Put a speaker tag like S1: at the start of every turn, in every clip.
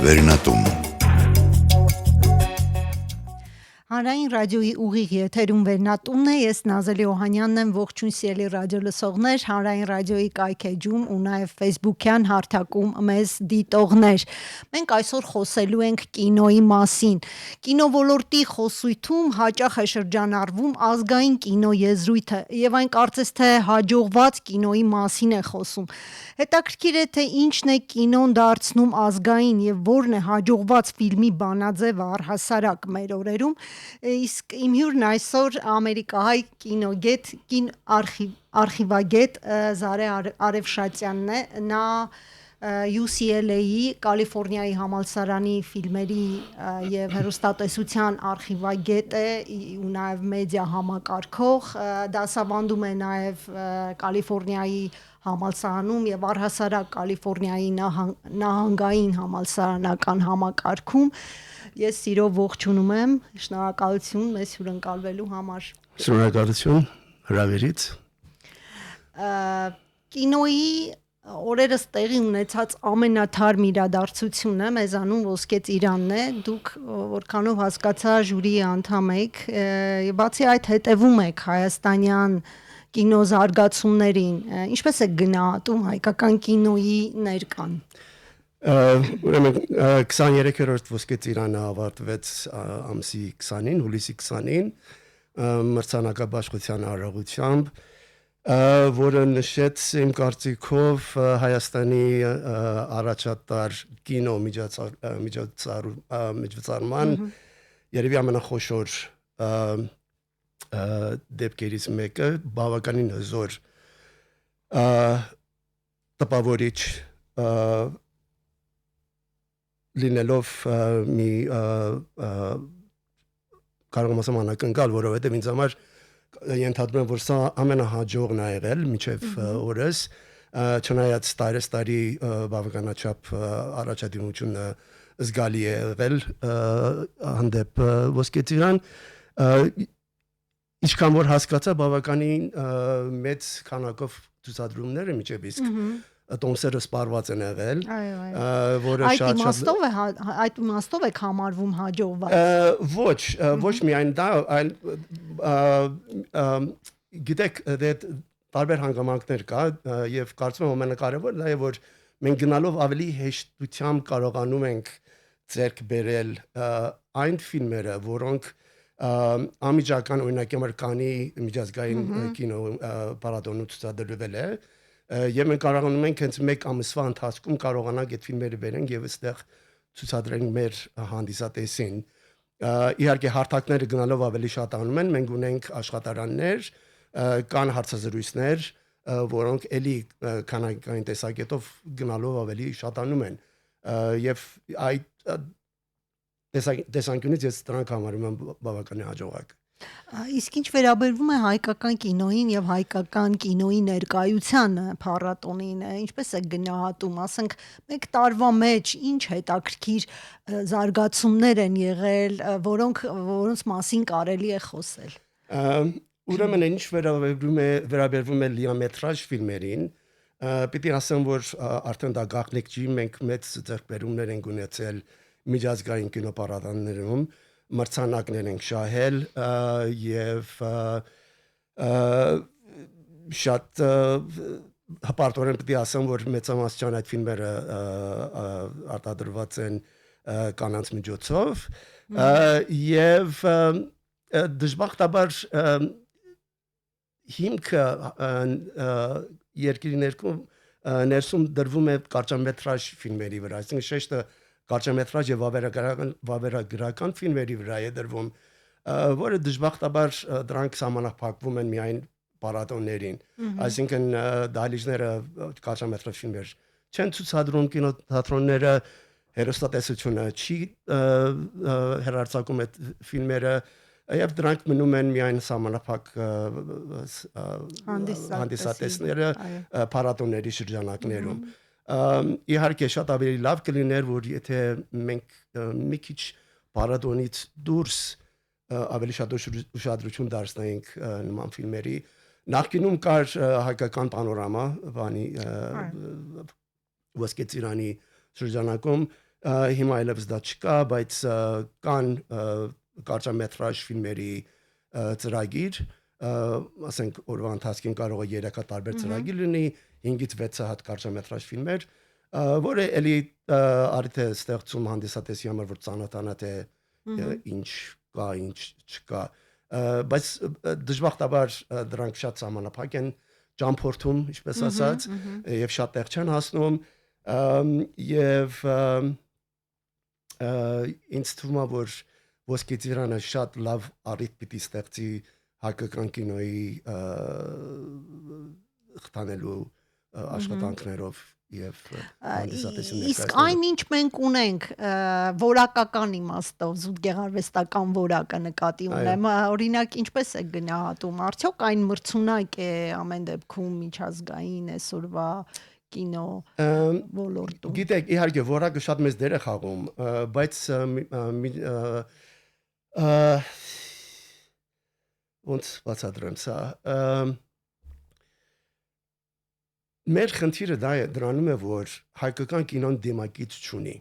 S1: Վերնատուն
S2: Հանրային ռադիոյի ուղիղ եթերում Վերնատունն է, ես Նազելի Օհանյանն եմ, ողջույն սիրելի ռադիոլսողներ, Հանրային ռադիոյի կայքեջում ու նաև Facebook-յան հարթակում մեզ դիտողներ։ Մենք այսօր խոսելու ենք կինոյի մասին։ Կինոլորտի խոսույթում հաճախ է շրջանառվում ազգային կինոեզրույթը, եւ այն կարծես թե հաջողված կինոյի մասին է խոսում։ Հետաքրքիր է թե ինչն է կինոն դարձնում ազգային եւ որն է հաջողված ֆիլմի բանաձևը առհասարակ մեր օրերում։ Իսկ իմ հյուրն այսօր ամերիկահայ կինոգետ, արխիվագետ Զարե Արևշատյանն է, նա UCLA-ի Կալիֆոռնիայի համալսարանի ֆիլմերի եւ հեռուստատեսության արխիվագետ է ու նաեւ մեդիա համակարգող, դասավանդում է նաեւ Կալիֆոռնիայի համալսարանում եւ առհասարակ Կալիֆոռնիայի նահանգային համալսարանական համակարգում։ Ես սիրով ողջունում եմ, շնորհակալություն մեզ հյուրընկալվելու համար։
S3: Շնորհակալություն հրավերից։
S2: Կինոյի օրերս տեղի ունեցած ամենաթարմ իրադարձությունը մեզանում Ոսկե ծիրանն է, դուք որքանով հասկացա ժյուրիի անդամ եք, եւ բացի այդ հետևում եք հայաստանյան կինոզարգացումներին, ինչպես է գնահատում հայկական կինոյի ներկան։
S3: Ուրեմն 23-րդ Ոսկե ծիրանը ավարտվեց ամսի 20-ին, հուլիսի 20-ին, մրցանակաբաշխության արարողությամբ, որը նշեց իմ կարծիքով Հայաստանի առաջատար կինո միջոցառման երևի ամենախոշոր դեպքերից մեկը, բավականին հզոր տպավորիչ լինելով մի կարող եմ ասեմ անակնկալ, որովհետև ինձ համար ենթադրում եմ, որ սա ամենահաջողն է եղել մինչև օրս, չնայած տարի բավականաչափ առաջադիմությունը զգալի է եղել հանդեպ Ոսկե ծիրան, ինչքան որ հասկացա բավականին մեծ քանակով ցուցադրումները մինչև իսկ տոմսերը սպառված են եղել, որը
S2: այդ իմաստով է համարվում հաջողված։
S3: Ոչ միայն դա, այլ գիտեք, տարբեր հանգամանքներ կա եւ կարծում եմ ամենակարևորը դա է, որ մենք գնալով ավելի հեշտությամբ կարողանում ենք ձեռք բերել այն ֆիլմերը, որոնք անմիջական օրինակ համար Կանի միջազգային կինո փառատոնում ցուցադրվել է, եւ մենք կարողանում ենք հենց մեկ ամսվա ընթացքում կարողանանք այդ ֆիլմերը բերենք եւ այստեղ ցուցադրենք մեր հանդիսատեսին։ Իհարկե հարթակները գնալով ավելի շատանում են, մենք ունենք աշխատարաններ, կան հարցազրույցներ, որոնք էլի քանակային տեսակետով գնալով ավելի շատանում են եւ այդ տեսանկյունից ես դրանք համարում եմ բավականին հաջողակ։
S2: Իսկ ինչ վերաբերվում է հայկական կինոյին եւ հայկական կինոյի ներկայությանը փառատոնին, ինչպես է գնահատում, ասենք, մեկ տարվա մեջ ինչ հետաքրքիր զարգացումներ են եղել, որոնց մասին կարելի է խոսել։
S3: Ուրեմն ինչ վերաբերվում է լիամետրաժ ֆիլմերին, պիտի ասեմ, որ արդեն դա գաղտնիք չի, մենք մեծ ձեռքբերումներ ենք ունեցել միջազգային կինոփառատոներում, մրցանակներ ենք շահել եւ շատ հպարտորեն պիտի ասեմ, որ մեծամասնության այդ ֆիլմերը արտադրված են կանանց միջոցով եւ դժբախտաբար հիմքը երկրի ներսում դրվում է կարճամետրաժ ֆիլմերի վրա, այսինքն շեշտը կարճամետրաժ եւ վավերագրական ֆիլմերի վրա է դրվում, որը դժբախտաբար դրանք սահմանափակվում են միայն փառատոներին, այսինքն դահլիճները կարճամետրաժ ֆիլմեր չեն ցուցադրում, կինոթատրոնները հեռուստատեսությունը չի հեռարձակում այդ ֆիլմերը եւ դրանք մնում են միայն սահմանափակ հանդիսատեսները փառատոների շրջանակներում։ Իհարկե շատ ավելի լավ կլիներ, որ եթե մենք մի քիչ փառատոնից դուրս ավելի շատ ուշադրություն դարձնենք նման ֆիլմերի, Նախկինում կար հայկական պանորամա, բանի Ոսկե ծիրանի շրջանակում, հիմա այլևս դա չկա, բայց կան կարճամետրաժ ֆիլմերի ծրագիր, ասենք օրվա ընթացքին կարող է 3 տարբեր ծրագիր լինի, 5-ից 6 հատ կարճամետրաժ ֆիլմեր, որը էլի արիթ է ստեղծում հանդիսատեսի համար, որ ծանոթանա թե ինչ կա, ինչ չկա, բայց դժբախտաբար դրանք շատ սահմանափակ են ճամփորդում, ինչպես ասած, եւ շատ տեղ չեն հասնում, եւ ինձ թվում է, որ Ոսկե ծիրանը շատ լավ առիթ պիտի ստեղծի հայկական կինոյի խթանելու աշխատանքներով եւ հանդիսատեսի
S2: իսկ այն ինչ մենք ունենք որակական իմաստով զուտ գեղարվեստական որակը նկատի ունեմ, օրինակ ինչպես է գնահատում, արդյոք այն մրցունակ է ամեն դեպքում միջազգային այսօրվա կինո ոլորտում։
S3: Գիտեք, իհարկե որակը շատ մեծ դեր է խաղում, բայց ոնց բացատրեմ սա, մեր խնդիրը դա է, դրանում է, որ հայկական կինոն դիմակից չունի։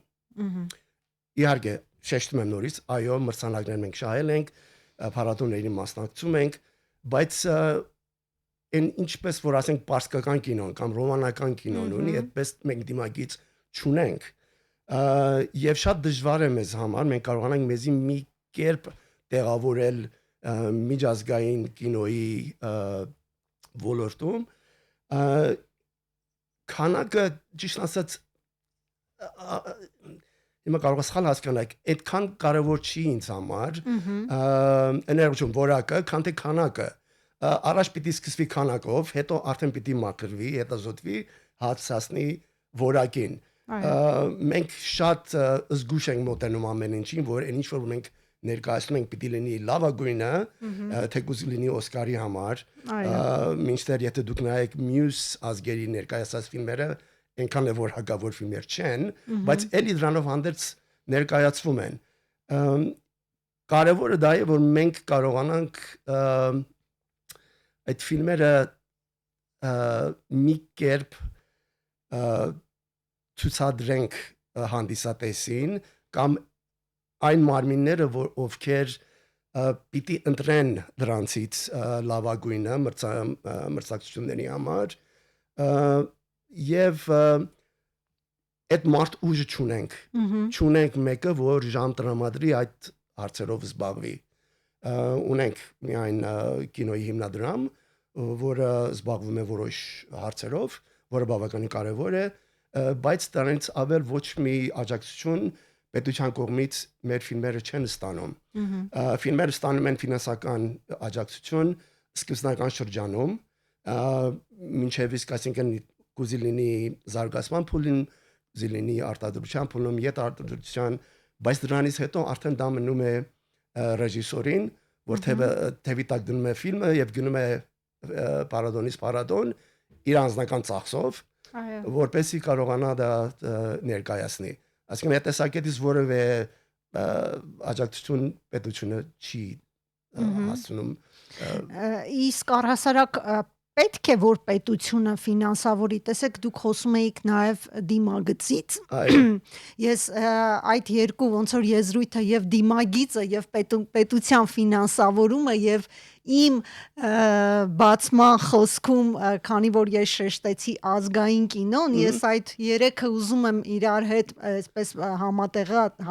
S3: Իհարկե, շեշտում եմ նորից, այո, մրցանակներ մենք շահել ենք, փառատոներին մասնակցում ենք, բայց այն ինչպես որ ասենք պարսկական կինոն կամ ռոմանական կինոն ունի, այդպես մենք դիմակից չունենք։ Եվ շատ դժվար է մեզ համար, մենք կարողանանք մեզի մի կերպ տեղավորել միջազգային կինոյի ոլորտում, քանակը ճիշտ ասած հիմա կարող է սխալ հասկանալ, այդքան կարևոր չի ինձ համար, էներգիոն որակը, քան թե քանակը, առաջ պիտի սկսվի քանակով, հետո արդեն պիտի մաքրվի, հետազոտվի, հասնի որակին։ Մենք շատ զգուշ ենք մոտենում ամեն ինչին, որ այն ինչ որ մենք ներկայացնում ենք պիտի լինի լավագույնը, թեկուզ լինի Օսկարի համար, մինչդեռ եթե դուք նայեք մյուս ազգերի ներկայացած ֆիլմերը, այնքան է որ հակավոր ֆիլմեր չեն, բայց էլի դրանով հանդերձ ներկայացվում են։ Կարևորը դա է, որ մենք կարողանանք այդ ֆիլմերը մի կերպ ցուցադրենք հանդիսատեսին կամ այն մարմինները, ովքեր պիտի ընտրեն դրանցից լավագույնը մրցակցությունների համար, եւ այդ մարդ ուժը չունենք մեկը, որ ժամ տրամադրի այդ հարցերով զբաղվի։ Ունենք միայն կինոյի հիմնադրամ, որը զբաղվում է որոշ հարցերով, որը բավականին կարևոր է, բայց դրանից ավել ոչ մի աջակցություն պետության կողմից մեր ֆիլմերը չեն ստանում։ Ֆիլմերը ստանում են ֆինանսական աջակցություն սկզբնական շրջանում, մինչև իսկ այսինքն կուզի լինի զարգացման փուլին, կուզի լինի արտադրության փուլում, յետարտադրության, բայց դրանից հետո արդեն դա մնում է ռեժիսորին, որ թևի տակ դնում է ֆիլմը եւ գնում է պարադոնից պարադոն իր անձնական ծախսով, որպեսզի կարողանա դա ներկայացնի։ Այսինքն այդ տեսակետից որևէ աջակցություն պետությունը չի հասցնում։
S2: Իսկ առհասարակ պետք է որ պետությունը ֆինանսավորի, տեսեք դուք խոսում եք նաև դիմագծից։ Ես այդ երկու ոնց որ եզրույթը եւ դիմագիծը եւ պետության ֆինանսավորումը եւ իմ բացման խոսքում, քանի որ ես շեշտեցի ազգային կինոն, ես այդ երեքը ուզում եմ իրար հետ այսպես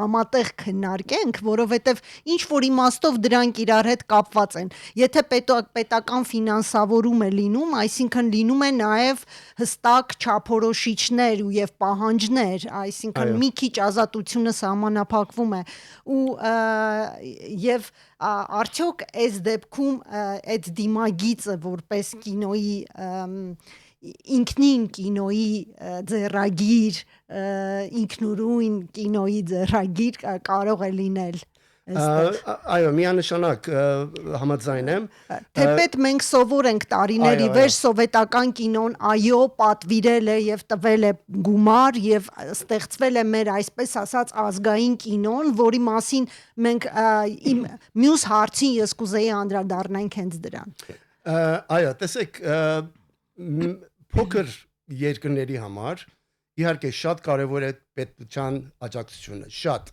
S2: համատեղ քննարկենք, որովհետև ինչ որ իմաստով դրանք իրար հետ կապված են։ Եթե պետական ֆինանսավորում է լինում, այսինքն լինում է նաև հստակ չափորոշիչներ ու եւ պահանջներ, այսինքն մի քիչ ազատությունը սահմանափակվում է ու եւ արդյոք այս դեպքում այդ դիմագիծը որպես կինոյի ինքնին կինոյի ձեռագիր, ինքնուրույն կինոյի ձեռագիր կարող է լինել։
S3: Այո, միանշանակ համաձայն եմ։
S2: Թեպետ մենք սովոր ենք տարիների վեր սովետական կինոն այո պատվիրել է եւ տվել է գումար եւ ստեղծվել է մեր այսպես ասած ազգային կինոն, որի մասին մենք իմ մյուս հարցին ես կուզեի անդրադառնանք հենց դրան։
S3: Այո, տեսեք, փոքր երկրների համար իհարկե շատ կարևոր է պետության աջակցությունը, շատ։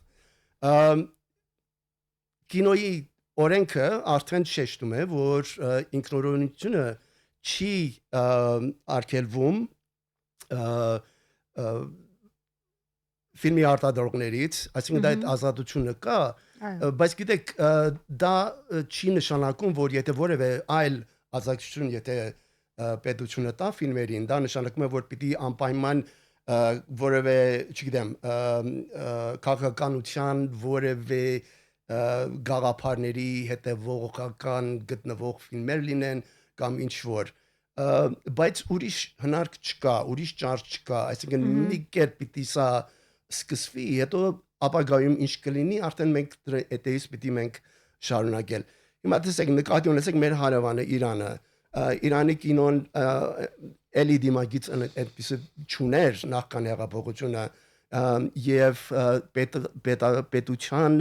S3: Կինոյի օրենքը արդեն շեշտում է, որ ինքնուրույնությունը չի արգելվում ֆիլմի արտադրողներից, այսինքն դա այդ ազատությունը կա, բայց գիտեք, դա չի նշանակում, որ եթե որևէ այլ ազատություն, եթե պետությունը տա ֆիլմերին, դա նշանակում է, որ պիտի անպայման որևէ, չգիտեմ, քաղաքականության որևէ գաղափարների հետևողական գտնվող ֆիլմեր լինեն կամ ինչ որ, բայց ուրիշ հնարք չկա, ուրիշ ճար չկա, այսինքն մի կերպ պիտի սա սկսվի, հետո ապագայում ինչ կլինի, արդեն մենք այդտեղից պիտի մենք շարունակել։ Հիմա տեսեք, նկատի ունեցեք մեր հարևանը Իրանը, Իրանի կինոն էլի դիմագից այդպես չուներ նախքան հեղափոխությունը եւ պետության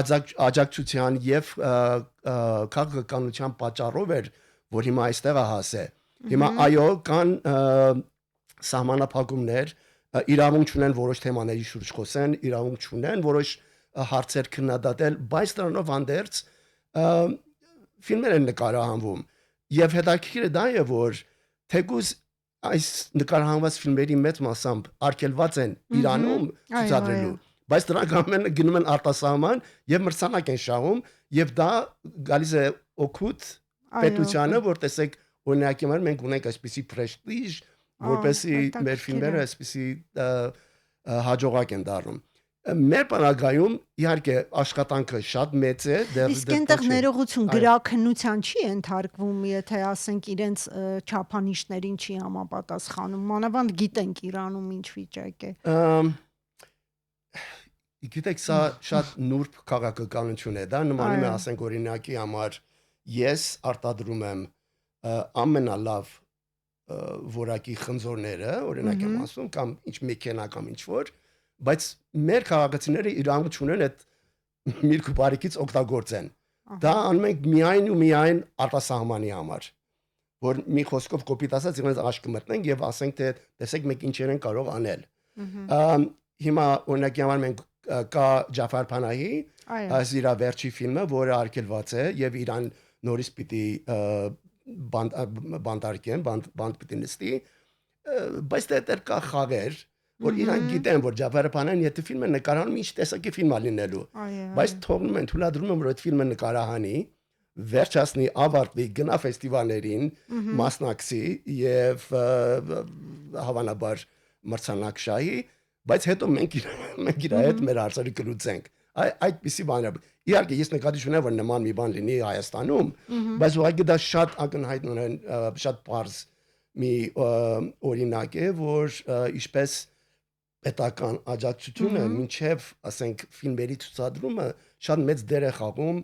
S3: աջակցության եւ քաղաքականության պատճառով էր, որ հիմա այստեղ է հասե։ Հիմա այո, կան սահմանափակումներ, իրավունք չունեն որոշ թեմաների շուրջ խոսեն, իրավունք չունեն որոշ հարցեր քննադատել, բայց դրանով հանդերձ ֆիլմեր են նկարահանվում։ Եվ հետաքրքիրը դա է, որ թեկուզ այս նկարահանված ֆիլմերի մեծ մասամբ արգելված են Իրանում ցուցադրելու, բայց դրանք ամենը գնում են արտասահման եւ մրցանակ են շահում եւ դա գալիս է օգուտ պետությանը, որ տեսեք օրինակ հիմա մենք ունենք այսպիսի պրեստիժ, որպեսզի մեր ֆիլմերը այսպիսի հաջողակ են դառնում։ Մեր բանակայում իհարկե աշխատանքը շատ մեծ է,
S2: իսկ այնտեղ ներողություն գրաքննության չի ենթարկվում, եթե ասենք իրենց չափանիշներին չի համապատասխանում, մանավանդ գիտենք Իրանում ինչ վիճակ է։
S3: Գիտեք, սա շատ նուրբ քաղաքականություն է, դա նմանում է ասենք օրինակի համար ես արտադրում եմ ամենալավ որակի խնձորները, օրինակ եմ ասում, կամ ինչ մեքենա կամ ինչ որ, բայց մեր քաղաքացիները իրավունք չունեն այդ միրգ ու բարիքից օգտագործեն։ Դա անում ենք միայն ու միայն արտասահմանի համար, որ մի խոսքով կոպիտ ասած իրենց աշկը մտնենք եւ ասենք թե տեսեք մենք ինչեր են կարող անել։ Հիմա օրինակի համար մենք կա Ջաֆար Փանահի, այս իր վերջի ֆիլմը, որը արգելված է եւ իրան նորից պիտի բանտարկեն, բանտ պիտի նստի, բայց դա կա խաղեր, որ իրան գիտեն, որ Ջաֆար Փանահին եթե ֆիլմը նկարահանում, ինչ տեսակի ֆիլմ է լինելու, բայց թողնում են, թույլատրում են, որ այդ ֆիլմը նկարահանի, վերջացնի, ավարտվի, գնա ֆեստիվալներին, մասնակցի եւ հավանաբար մրցանակ շահի, բայց հետո մենք իր հետ մեր հարցերը կլուծենք։ Այդպիսի բան է։ Իհարկե ես նկատի ունեմ, որ նման մի բան լինի Հայաստանում, բայց ուղղակի դա շատ ակնհայտ ունեն, շատ པարզ մի օրինակ է, որ ինչպես պետական աջակցությունը մինչև, ասենք, ֆիլմերի ցուցադրումը շատ մեծ դեր է խաղում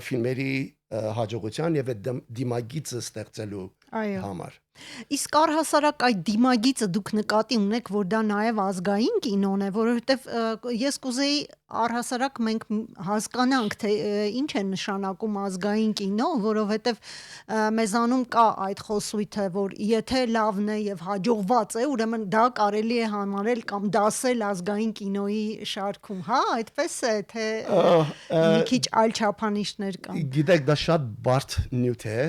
S3: ֆիլմերի հաջողության եւ այդ դիմագիծը ստեղծելու համար։
S2: Իսկ առհասարակ այդ դիմագիծը դուք նկատի ունեք, որ դա նաև ազգային կինոն է, որովհետև ես կուզեի առհասարակ մենք հասկանանք, թե ինչ է նշանակում ազգային կինո, որովհետև մեզանում կա այդ խոսույթը, որ եթե լավն է եւ հաջողված է, ուրեմն դա կարելի է համարել կամ դասել ազգային կինոյի շարքում, հա, այդպես է, թե մի քիչ այլ չափանիշներ կան։
S3: Գիտեք, դա շատ բարդ նյութ է,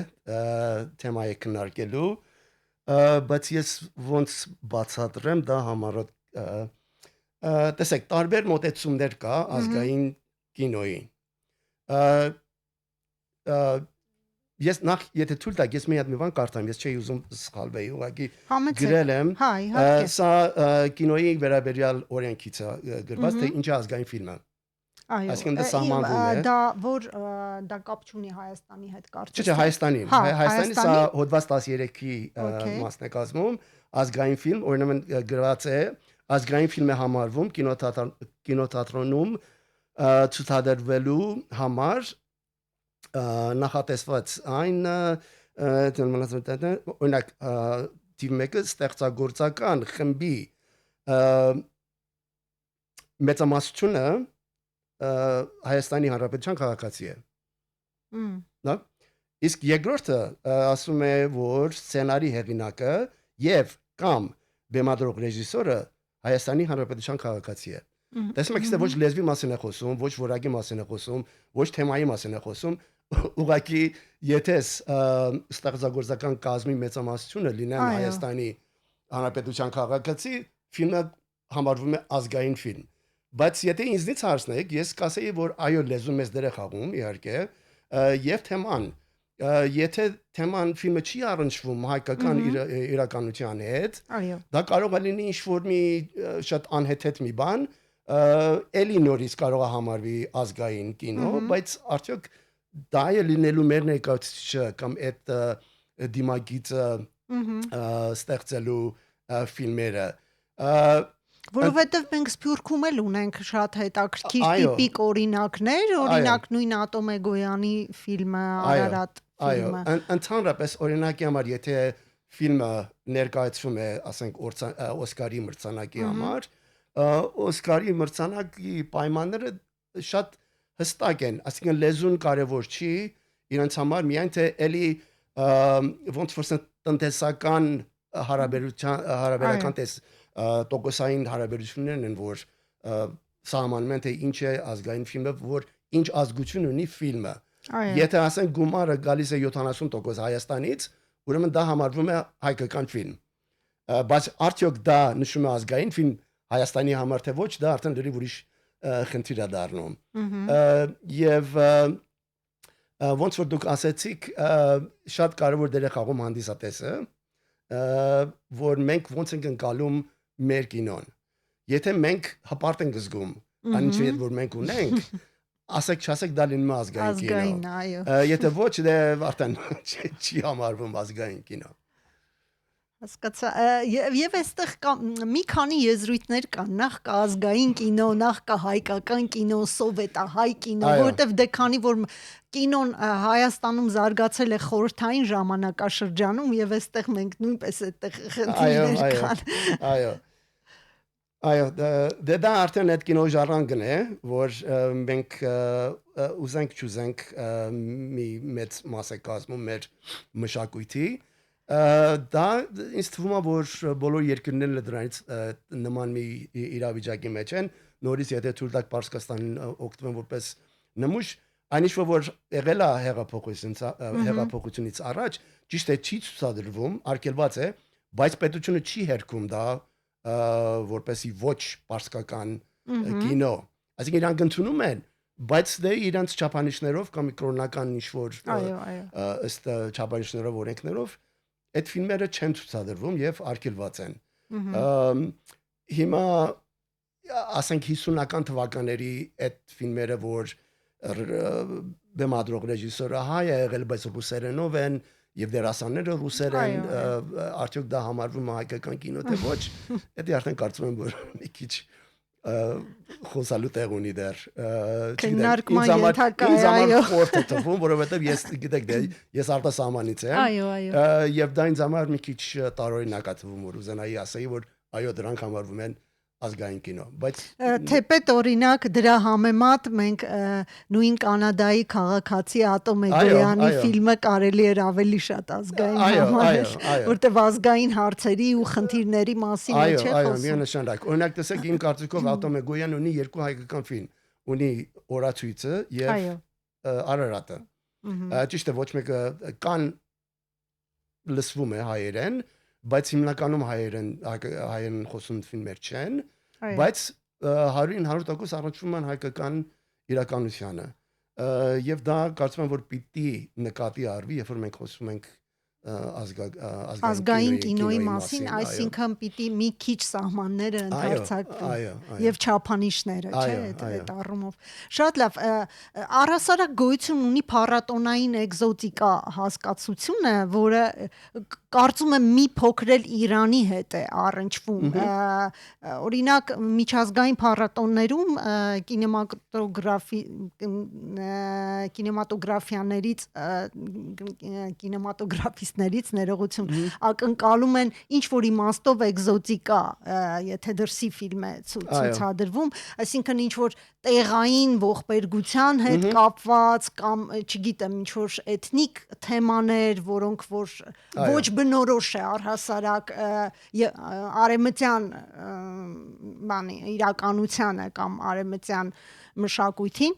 S3: թեմայի քննարկելու, բայց ես ոնց բացատրեմ դա համարոտ տեսեք տարբեր մոտեցումներ կա ազգային կինոյի ես նախ եթե թույլ տաք ես մի հատ մի բան կարդամ ես չէի ուզում սխալվեի ուղղակի գրել եմ սա կինոյի վերաբերյալ օրենքից է գրված թե ինչ է ազգային ֆիլմը այսինքն դա սահմանվում է
S2: դա որ դա կապ չունի Հայաստանի հետ կարծես
S3: չէ Հայաստանին սա հոդված 13-ի մասն է կազմում ազգային ֆիլմ օրինակ գրված է ազգային ֆիլմ է համարվում կինոթատրոնում ցուցադրվելու համար նախատեսված այն օրինակ դիմեկը ստեղծագործական խմբի մեծամասնությունը Հայաստանի Հանրապետության քաղաքացի է։ Նա իսկ երկրորդը ասում է որ սցենարի հեղինակը եւ կամ բեմադրող ռեժիսորը Հայաստանի Հանրապետության քաղաքացի է։ Տեսնում եք, ոչ լեզվի մասին է խոսում, ոչ որակի մասին է խոսում, ոչ թեմայի մասին է խոսում, ուղղակի եթե ստեղծագործական կազմի մեծամասնությունը լինեն Հայաստանի Հանրապետության քաղաքացի, ֆիլմը համարվում է ազգային ֆիլմ։ Բայց եթե ինձնից հարցնեք, ես կասեի, որ այո, լեզուն մեծ դեր է խաղում, իհարկե, եւ թեման, եթե թեման ֆիլմը չի առնչվում հայկական իրականության հետ, դա կարող է լինի ինչ-որ մի շատ անհեթեթ մի բան, էլի նորից կարող է համարվի ազգային կինո, բայց արդյոք դա է լինելու մեր ներկայացուցիչը կամ այդ դիմագիծը ստեղծելու ֆիլմերը,
S2: որովհետև մենք Սփյուռքում էլ ունենք շատ հետաքրքիր տիպիկ օրինակներ, օրինակ նույն Ատոմ Էգոյանի ֆիլմը, Արարատ ֆիլմը։
S3: Այո, ընդհանրապես օրինակի համար, եթե ֆիլմը ներկայացվում է, ասենք, Օսկարի մրցանակի համար, Օսկարի մրցանակի պայմանները շատ հստակ են, այսինքն լեզուն կարևոր չի, իրենց համար միայն թե էլի ոնց որ տնտեսական հարաբերական տոկոսային հարաբերություններն են, որ սահմանում են, թե ինչ է ազգային ֆիլմը, որ ինչ ազգություն ունի ֆիլմը։ Եթե ասենք գումարը գալիս է 70% Հայաստանից, ուրեմն դա համարվում է հայկական ֆիլմ։ Բայց արդյոք դա նշում է ազգային ֆիլմ Հայաստանի համար, թե ոչ, դա արդեն դեռ ուրիշ խնդիր է դառնում։ Եվ ոնց որ դուք ասեցիք, շատ կարևոր դեր է խաղում հանդիսատեսը, որ մենք ոնց ենք ընկալում մեր կինոն։ Եթե մենք հպարտ ենք զգում, այնինչ որ մենք ունենք, ասեք չասեք դա լինում է ազգային կինո։ Եթե ոչ, դե արդեն չի համարվում ազգային կինո։
S2: Հասկացա, եւ այստեղ մի քանի եզրույթներ կան, նախ կա ազգային կինո, նախ կա հայկական կինո, սովետահայ կինո, որովհետեւ դե քանի որ կինոն Հայաստանում զարգացել է խորհրդային ժամանակաշրջանում եւ այստեղ մենք նույնպես այդտեղ խնդիրներ կան։
S3: Այո, դա արդեն այդ կինո ժառանգն է, որ մենք ուզենք չուզենք մի մեծ մաս է կազմում մեր մշակույթի։ Դա ինձ թվում է, որ բոլոր երկրներն դրանից նման մի իրավիճակի մեջ են, նորից եթե թույլ տաք Պարսկաստանին օգտվեն որպես նմուշ, այնիշ որ եղել է հեղափոխությունից առաջ, ճիշտ է չի ցուցադրվում, արգելված է, բայց պետությունը չի հերքում դա որպեսի ոչ պարսկական կինո։ Այսինքն իրանք ընդունում են, բայց դե իրանք չափանիշներով կամ կրոնական ինչ-որ ըստ չափանիշներով օրենքներով այդ ֆիլմերը չեն ցուցադրվում եւ արգելված են։ Հիմա ասենք 50-ական թվականների այդ ֆիլմերը, որ բեմադրող ռեժիսորը հայ է եղել, բայց ռուսերենով են եւ դերասանները ռուսեր են, արդյոք դա համարվում է հայկական կինո թե ոչ, դա արդեն կարծում եմ, որ մի քիչ խոսալու տեղ ունի դեռ։
S2: Քննարկման ենթակա է,
S3: ինձ համար խորտ է թվում, որովհետեւ ես գիտեք, ես արտասահմանից եմ։
S2: Այո։
S3: Եվ դա ինձ համար մի քիչ տարօրինակ է թվում, որ ուզենայի ասեի, որ այո, դրանք համարվում են ազգային կինո, բայց
S2: թեպետ օրինակ դրա համեմատ մենք նույն Կանադայի քաղաքացի Ատոմ Էգոյանի ֆիլմը կարելի էր ավելի շատ ազգային համարել, որտեղ ազգային հարցերի ու խնդիրների մասին է չէ խոսում։
S3: Այո, միանշանակ։ Օրինակ տեսեք, իմ կարծիքով Ատոմ Էգոյանը ունի երկու հայկական ֆիլմ, ունի Օրացույցը եւ Արարատը։ Ճիշտ է, ոչ մեկը կան լսվում է հայերեն, բայց հիմնականում հայերեն խոսուն ֆիլմեր չեն, բայց 100% առնչվում են հայկական իրականությանը։ Եվ դա կարծում եմ, որ պիտի նկատի առվի, երբ որ մենք խոսում ենք
S2: ազգային կինոյի մասին, այսինքն պիտի մի քիչ սահմանները ընդարձակվեն եւ չափանիշները, չէ՞, այդ առումով։ Շատ լավ, առհասարակ գոյություն ունի փառատոնային էկզոտիկա հասկացությունը, որը կարծում եմ մի փոքր էլ Իրանի հետ է առնչվում։ Օրինակ միջազգային փառատոններում կինեմատոգրաֆիաներից կինեմատոգրաֆի արտիստներից ներողություն ակնկալում են ինչ որ իմաստով էկզոտիկա, եթե դրսի ֆիլմ է ցուցադրվում, այսինքն ինչ որ տեղային ողբերգության հետ կապված կամ չգիտեմ ինչ որ էթնիկ թեմաներ, որոնք որ ոչ բնորոշ է առհասարակ արևմտյան բանի իրականությանը կամ արևմտյան մշակույթին,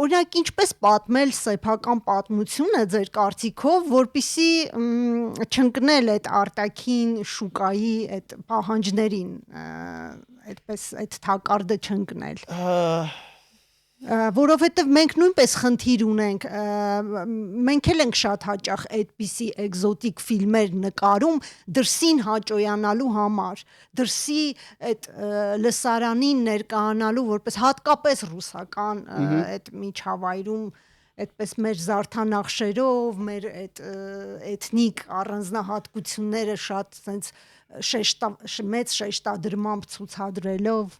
S2: օրինակ ինչպես պատմել սեփական պատմությունը ձեր կարծիքով, որպիսի չընկնել այդ արտաքին շուկայի այդ պահանջներին, այդպես այդ թակարդը չընկնել, որովհետև մենք նույնպես խնդիր ունենք, մենք էլ ենք շատ հաճախ այդպիսի էկզոտիկ ֆիլմեր նկարում դրսին հաճոյանալու համար, դրսի այդ լսարանին ներկայանալու որպես հատկապես ռուսական այդ միջավայրում այդպես մեր զարդանախշերով, մեր այդ էթնիկ առանձնահատկությունները շատ sense մեծ շեշտադրմամբ ցուցադրելով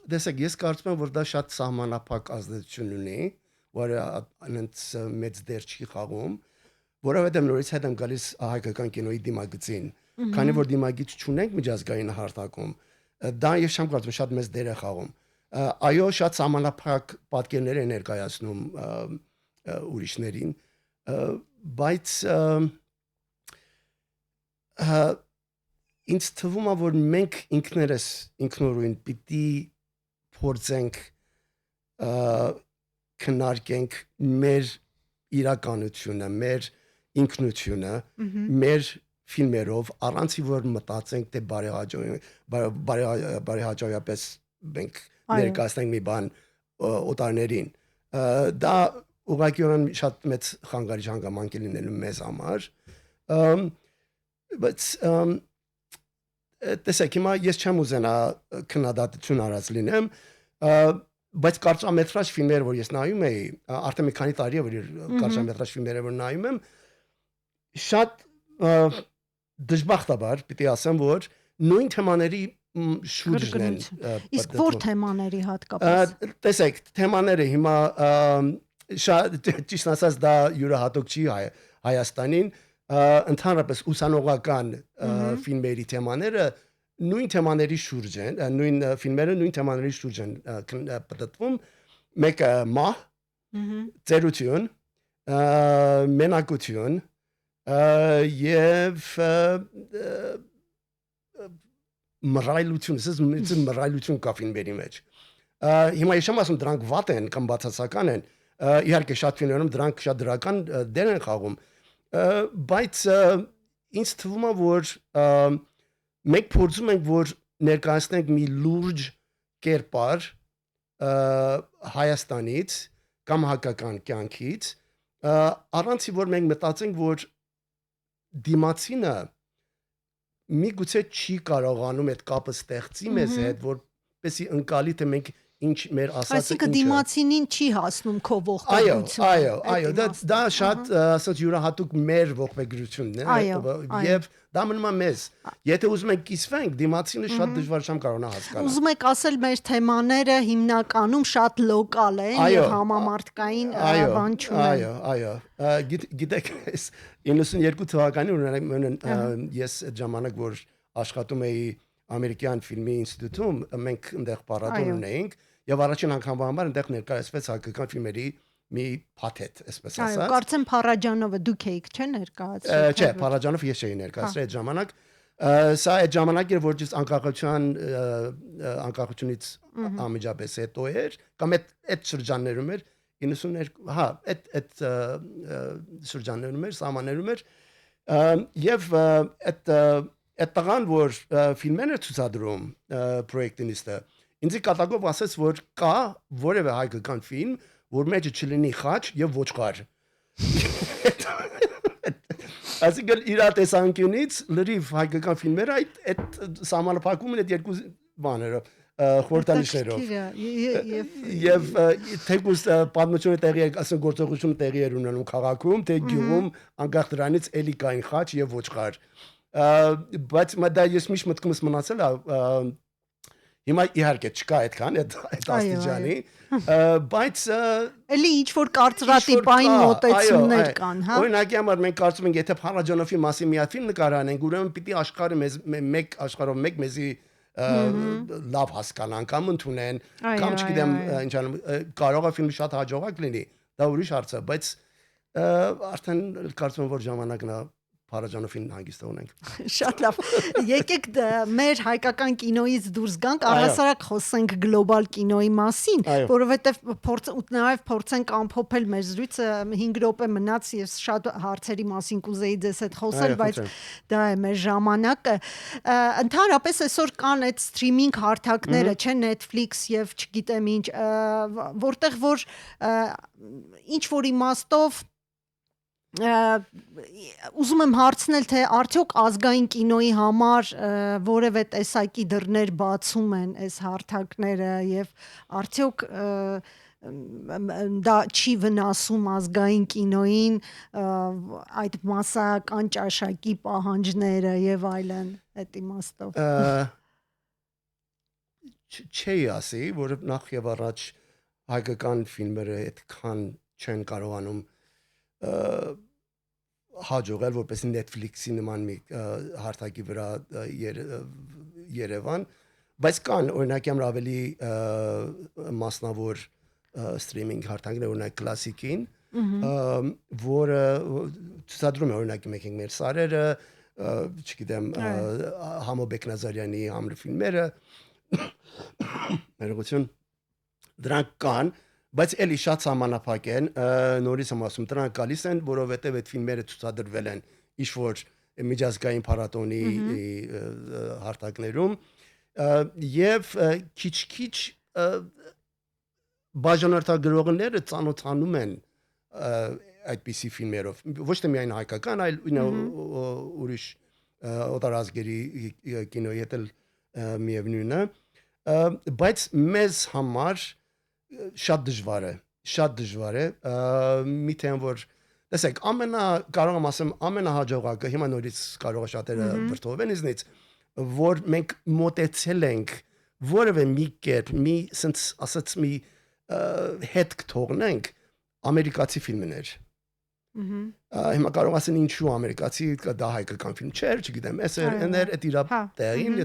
S3: Տեսեք, ես կարծում եմ, որ դա շատ սահմանափակ ազդեցություն ունի, որը այնց մեծ դեր չի խաղում, որովհետև նորից հետ եմ գալիս հայկական կինոյի դիմագծին, քանի որ դիմագիծ չունենք միջազգային հարթակում, դա ես չեմ կարծում շատ մեծ դեր է խաղում։ Այո, շատ սահմանափակ պատկերներ են ներկայացնում ուրիշներին, բայց ինձ թվում է, որ մենք ինքներս ինքնուրույն պիտի փորձենք քննարկենք մեր իրականությունը, մեր ինքնությունը, մեր ֆիլմերով, առանց որ մտածենք թե բարեհաճոյապես մենք ներկայացնենք մի բան օտարներին։ Դա ուղղակիորեն շատ մեծ խանգարիչ հանգամանք է լինելու մեզ համար։ Բայց տեսեք, հիմա ես չեմ ուզենա քննադատություն արած լինեմ, բայց կարճամետրաժ ֆիլմերը, որ ես նայում էի, արդեն մի քանի տարի է, որ կարճամետրաժ ֆիլմերը որ նայում եմ, շատ դժբախտաբար պիտի ասեմ, որ նույն թեմաների շուրջն են։
S2: Իսկ որ թեմաների հատկապես։
S3: Տեսեք, թեմաները հիմա շատ ճիշտ ասած դա յուրահատուկ չի Հայաստանին, ընդհանրապես ուսանողական ֆիլմերի թեմաները նույն թեմաների շուրջ են, նույն ֆիլմերը նույն թեմաների շուրջ են պատտվում, մեկը մահ, ծերություն, մենակություն եւ մռայլություն, ասես մռայլություն կա ֆիլմերի մեջ։ Հիմա ես չեմ ասում դրանք վատ են կամ բացասական են, իհարկե շատ ֆիլմերում դրանք շատ դրական դեր են խաղում, բայց ինձ թվում է, որ մենք փորձում ենք, որ ներկայացնենք մի լուրջ կերպար Հայաստանից կամ հայկական կյանքից, առանց որ մենք մտածենք, որ դիմացինը միգուցե չի կարողանում այդ կապը ստեղծի մեզ հետ, որպեսզի ընկալի թե մենք ինչ մեր ասածը ինչ է։
S2: Այսինքն դիմացինին չի հասնում քո ողբերգությունը։
S3: Այո, դա շատ ասած յուրահատուկ մեր ողբերգությունն է, եւ դա մնում է մեզ։ Եթե ուզում ենք կիսվենք, դիմացինը շատ դժվար չեմ կարողանա հասկանալ։
S2: Ուզում եք ասել մեր թեմաները հիմնականում շատ լոկալ են եւ համամարտկային բան չունեն։
S3: Այո, գիտեք, 92 թվականին ես այդ ժամանակ որ աշխատում էի ամերիկյան ֆիլմի ինստիտուտում, մենք այնտեղ պարադոն ունեինք եւ առաջին անգամ այնտեղ ներկայացվեց հայկական ֆիլմերի մի փաթեթ, այսպես ասած։
S2: Այո, կարծեմ Փարաջանովը դուք եք, չէ՞ ներկայացրել։
S3: Չէ, Փարաջանով ես չէի ներկայացրել այդ ժամանակ։ Սա այդ ժամանակը որ ճիշտ անկախությունից ամիջապես հետո էր, կամ այդ շրջաններում էր 92, հա, այդ շրջաններում էր, սահմաններում էր, եւ այդ տղան որ ֆիլմեր ցուցադրում պրոյեկտինիստը ինձ կատակով ասաց որ կա որևէ հայկական ֆիլմ որ մեջը չլինի խաչ եւ ոչխար այսինքն իր տեսանկյունից լրիվ հայկական ֆիլմերը այդ սահմանափակում են այդ երկու բաները խորհրդանիշներով եւ թեկուզ պատմությունը տեղի ասեն գործողությունը տեղի էր ունենում քաղաքում թե գյուղում անկախ դրանից էլի կային խաչ եւ ոչխար բայց դա ես միշտ մտքումս մնացել է Հիմա իհարկե չկա այդքան այդ աստիճանի, բայց
S2: էլի ինչ որ կարծրատիպային մոտեցումներ կան, հա։
S3: Օրինակի համար մենք կարծում ենք, եթե Փարաջանովի մասին մի հատ ֆիլմ նկարանենք, ուրեմն պիտի աշխարհը մեկ մեզի լավ հասկանան կամ ընդունեն, կամ չգիտեմ, ինչ անեմ, կարող է ֆիլմը շատ հաջողակ լինի, դա ուրիշ հարց է, բայց արդեն կարծում եմ, որ ժամանակն է Փարաջանովին հանգիստ ունենք։
S2: Շատ լավ։ Եկեք մեր հայկական կինոյից դուրս գանք, առհասարակ խոսենք գլոբալ կինոյի մասին, որովհետև նաև փորձենք ամփոփել մեր զրույցը 5 րոպե մնաց, ես շատ հարցերի մասին կուզեի ձեզ հետ խոսել, բայց դա է մեր ժամանակը։ Ընդհանրապես այսօր կան այդ սթրիմինգ հարթակները, չէ, Netflix եւ չգիտեմ ինչ, որտեղ որ ինչ որ իմաստով ուզում եմ հարցնել, թե արդյոք ազգային կինոյի համար որևէ տեսակի դռներ բացում են այս հարթակները եւ արդյոք դա չի վնասում ազգային կինոյին այդ մասսայական ճաշակի պահանջները եւ այլն այդ իմաստով։
S3: Չի ասի, որ նախ եւ առաջ հայկական ֆիլմերը այդքան չեն կարողանում հաջողել որպես Netflix-ի նման մի հարթակի վրա Երևան, բայց կան օրինակի համար ավելի մասնավոր սթրիմինգ հարթակներ, օրինակ Classic-ին, որը ցուցադրում է օրինակի մեր սարերը, չգիտեմ, Համո Բեկնազարյանի համր ֆիլմերը, ներողություն, դրանք կան, բայց էլի շատ սահմանափակ են, նորից եմ ասում, դրանք գալիս են, որովհետև այդ ֆիլմերը ցուցադրվել են ինչ-որ միջազգային փառատոնի հարթակներում եւ քիչ-քիչ բաժանորդագրողները ծանոթանում են այդպիսի ֆիլմերով, ոչ թե միայն հայկական, այլ ուրիշ օտարազգերի կինոյի հետ միևնույնն է, բայց մեզ համար շատ դժվար է, մի թեմ որ տեսեք, կարող եմ ասեմ ամենահաջողակը, հիմա նորից կարող է շատերը վրդովեն ինձնից, որ մենք մոտեցել ենք որևէ մի կերպ, մի sense ասած մի հետք թողնենք ամերիկացի ֆիլմներ։ Հիմա կարող ասեն ինչու ամերիկացի, դա հայկական ֆիլմ չէր, չգիտեմ, SRN-եր, այդ իր տեղին,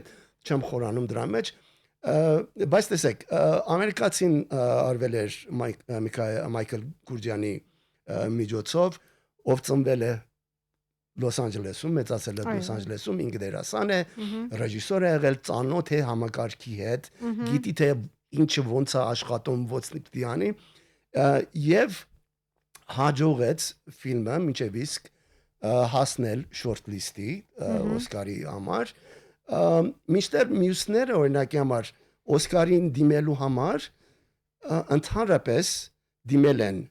S3: չեմ խորանում դրա մեջ, բայց տեսեք, ամերիկացին արվել էր Մայքլ Գուրջյանի միջոցով, ով ծնվել է Լոս Անջելեսում, մեծացել է Լոս Անջելեսում, ինքը դերասան է, ռեժիսոր է եղել, ծանոթ է համակարգի հետ, գիտի թե ինչը ոնց է աշխատում, ոնց պիտի անի, եւ հաջողեց ֆիլմը մինչև իսկ հասնել շորթ-լիստի Օսկարի համար, մինչդեռ մյուսները օրինակի համար Օսկարին դիմելու համար ընդհանրապես դիմել են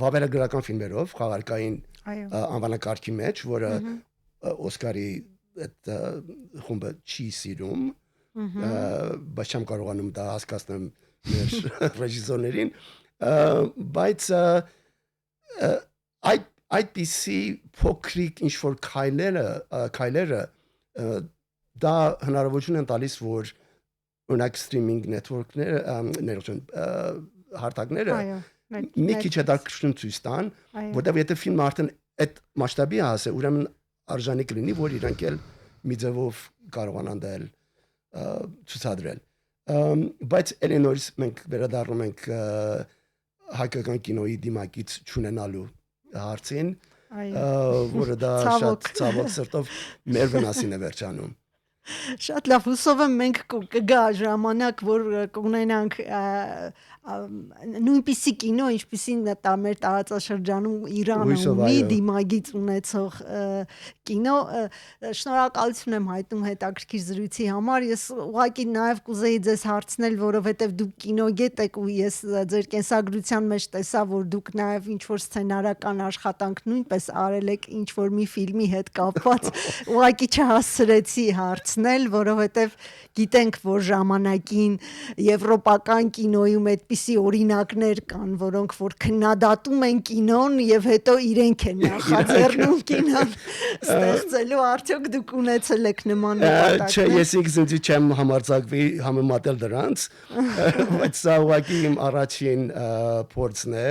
S3: վավերագրական ֆիլմերով, խաղարկային անվանակարգի մեջ, որը Օսկարի այդ խումբը չի սիրում, բայց չեմ կարողանում դա հասկացնել մեր ռեժիսորներին, բայց այդպիսի փոքրիկ ինչ-որ քայլերը դա հնարավորություն են տալիս, որ օրինակ սթրիմինգ նետվորքները, հարթակները մի քիչ հետաքրքրություն ցույց տան, որտեղ եթե ֆիլմը արդեն այդ մասշտաբի հասե, ուրեմն արժանի կլինի, որ իրանք էլ մի ձևով կարողանան դա ցուցադրել։ Բայց էլի նորից մենք վերադառնում ենք հայկական կինոյի դիմակից չունենալու հարցին, որը դա շատ ցավոք սրտով մեր վնասին է վերջանում։
S2: Շատ լավ, հուսով եմ մենք կգա ժամանակ, որ կունենանք նույնպիսի կինո, ինչպիսին դա մեր տարածաշրջանում Իրանը ունի դիմագիծ ունեցող կինո, շնորհակալություն եմ հայտնում հետաքրքիր զրույցի համար, ես ուղղակի նաև կուզեի ձեզ հարցնել, որովհետև դուք կինոգետ եք ու ես ձեր կենսագրության մեջ տեսա, որ դուք նաև ինչ-որ սցենարական աշխատանք նույնպես արել եք ինչ-որ մի ֆիլմի հետ կապված, ուղղակի չհասցրեցի հարցնել, որովհետև գիտենք, որ ժամանակին եվրոպական կինոյում այդ այդպիսի օրինակներ կան, որոնք որ քննադատում են կինոն եւ հետո իրենք են նախաձեռնում կինոն ստեղծելու, արդյոք դուք ունեցել եք նման նպատակներ։
S3: Չէ, ես ինքս չեմ համարձակվի համեմատել դրանց, բայց սա ուղղակի իմ առաջին փորձն է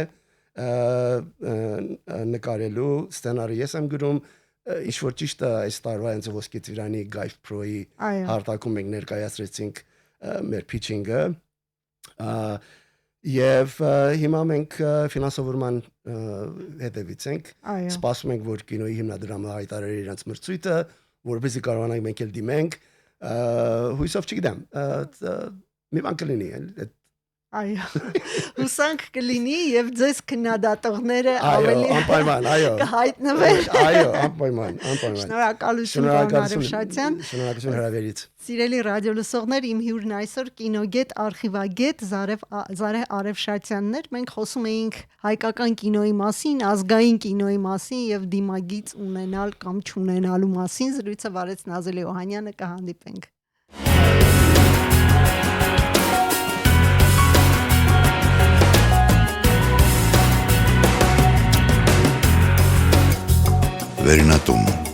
S3: նկարելու սցենարը ես եմ գրում ինչ որ ճիշտ է այս տարվա հենց ոսկե ծիրանի Guy Pro-ի հարթակում մենք ներկայացրեցինք մեր pitching-ը եւ հիմա մենք ֆինանսավորման հետևից ենք սպասում ենք որ կինոյի հիմնադրամը հայտարարի իրենց մրցույթը որովհետեւ կարողանանք մենք էլ դիմենք հույսով չգիտեմ մի բան կլինի
S2: Այո, հուսանք կլինի եւ ձեզ քննադատողները ավելի
S3: անպայման, այո,
S2: կհայտնվեն։
S3: Այո, անպայման։
S2: Շնորհակալություն պարոն Արևշատյան։
S3: Շնորհակալություն հրավերից։
S2: Սիրելի ռադիո լսողներ, իմ հյուրն այսօր կինոգետ, արխիվագետ Զարեհ Արևշատյանն էր։ Մենք խոսում էինք հայկական կինոյի մասին, ազգային կինոյի մասին եւ դիմագիծ ունենալ կամ չունենալու մասին։ Զրույցը վարեց Նազելի Օհանյանը, կհանդիպենք։
S1: Վերնատուն